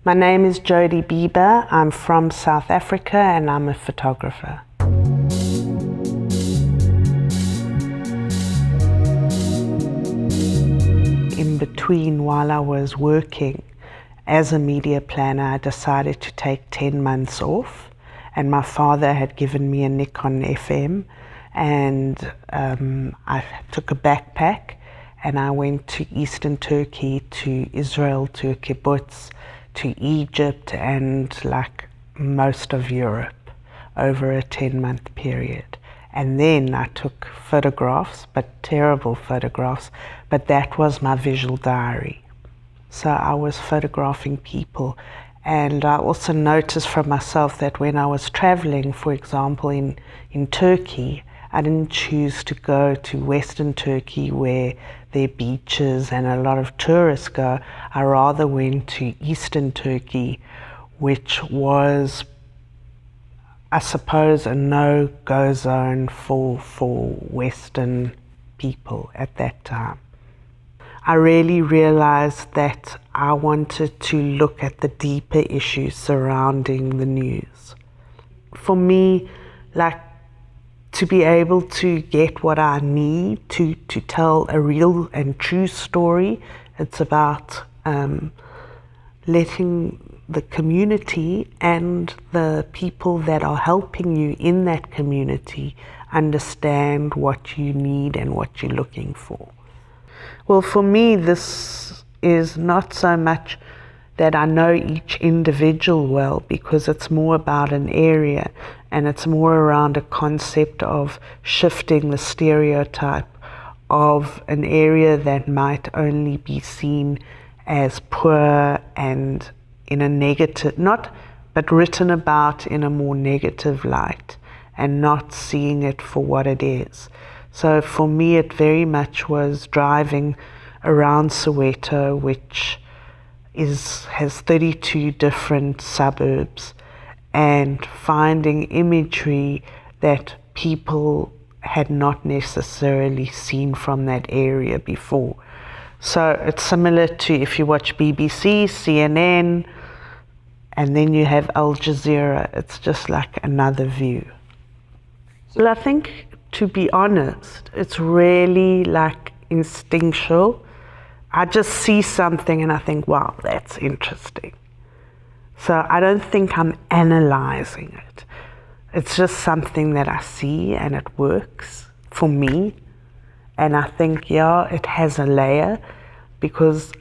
My name is Jodi Bieber. I'm from South Africa and I'm a photographer. In between, while I was working as a media planner, I decided to take 10 months off, and my father had given me a Nikon FM, and I took a backpack and I went to Eastern Turkey, to Israel, to a kibbutz, to Egypt, and like most of Europe over a 10-month period. And then I took photographs, but terrible photographs, but that was my visual diary. So I was photographing people. And I also noticed for myself that when I was traveling, for example, in Turkey, I didn't choose to go to Western Turkey where there are beaches and a lot of tourists go. I rather went to Eastern Turkey, which was, I suppose, a no-go zone for Western people at that time. I really realized that I wanted to look at the deeper issues surrounding the news. For me, like, to be able to get what I need to tell a real and true story, it's about letting the community and the people that are helping you in that community understand what you need and what you're looking for. Well, for me, this is not so much that I know each individual well, because it's more about an area, and it's more around a concept of shifting the stereotype of an area that might only be seen as poor and in a negative, but written about in a more negative light, and not seeing it for what it is. So for me, it very much was driving around Soweto, which has 32 different suburbs, and finding imagery that people had not necessarily seen from that area before. So it's similar to if you watch BBC, CNN, and then you have Al Jazeera. It's just like another view. Well, I think, to be honest, it's really like instinctual. I just see something and I think, wow, that's interesting. So I don't think I'm analyzing it. It's just something that I see and it works for me. And I think, yeah, it has a layer, because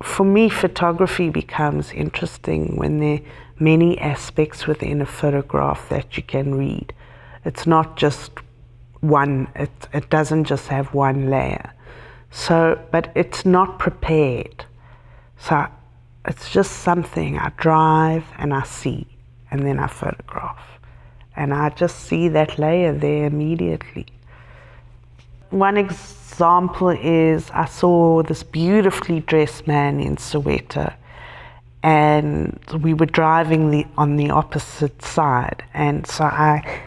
for me, photography becomes interesting when there are many aspects within a photograph that you can read. It's not just one, it doesn't just have one layer. So, but it's not prepared. So it's just something I drive and I see, and then I photograph. And I just see that layer there immediately. One example is I saw this beautifully dressed man in Soweto, and we were driving on the opposite side. And so I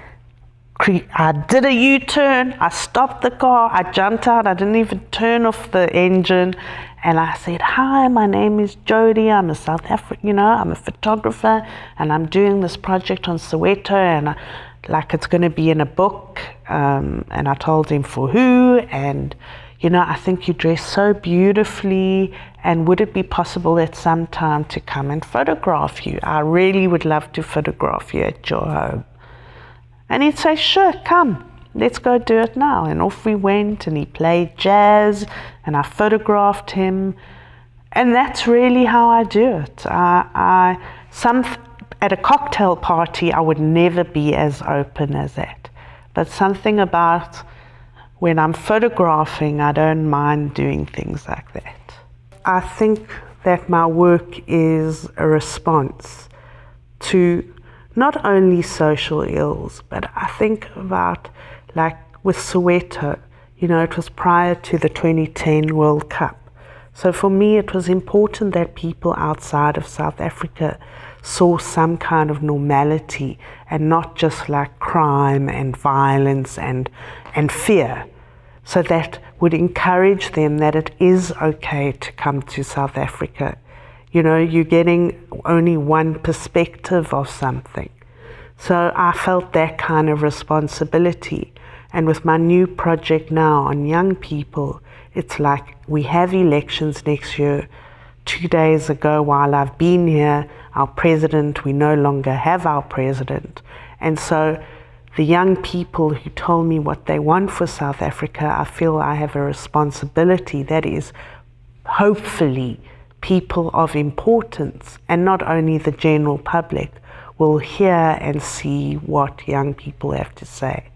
did a U-turn, I stopped the car, I jumped out, I didn't even turn off the engine, and I said, "Hi, my name is Jodi, I'm a South African, I'm a photographer, and I'm doing this project on Soweto, and it's going to be in a book," and I told him for who, and I think you dress so beautifully, and would it be possible at some time to come and photograph you? I really would love to photograph you at your home. And he'd say, "Sure, come, let's go do it now." And off we went, and he played jazz, and I photographed him. And that's really how I do it. At a cocktail party, I would never be as open as that. But something about when I'm photographing, I don't mind doing things like that. I think that my work is a response to not only social ills, but I think about, like with Soweto, it was prior to the 2010 World Cup. So for me, it was important that people outside of South Africa saw some kind of normality, and not just like crime and violence and fear. So that would encourage them that it is okay to come to South Africa. you're getting only one perspective of something. So I felt that kind of responsibility. And with my new project now on young people, it's like we have elections next year. 2 days ago, while I've been here, we no longer have our president. And so the young people who told me what they want for South Africa, I feel I have a responsibility that is hopefully people of importance, and not only the general public, will hear and see what young people have to say.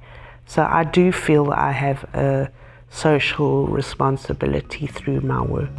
So I do feel I have a social responsibility through my work.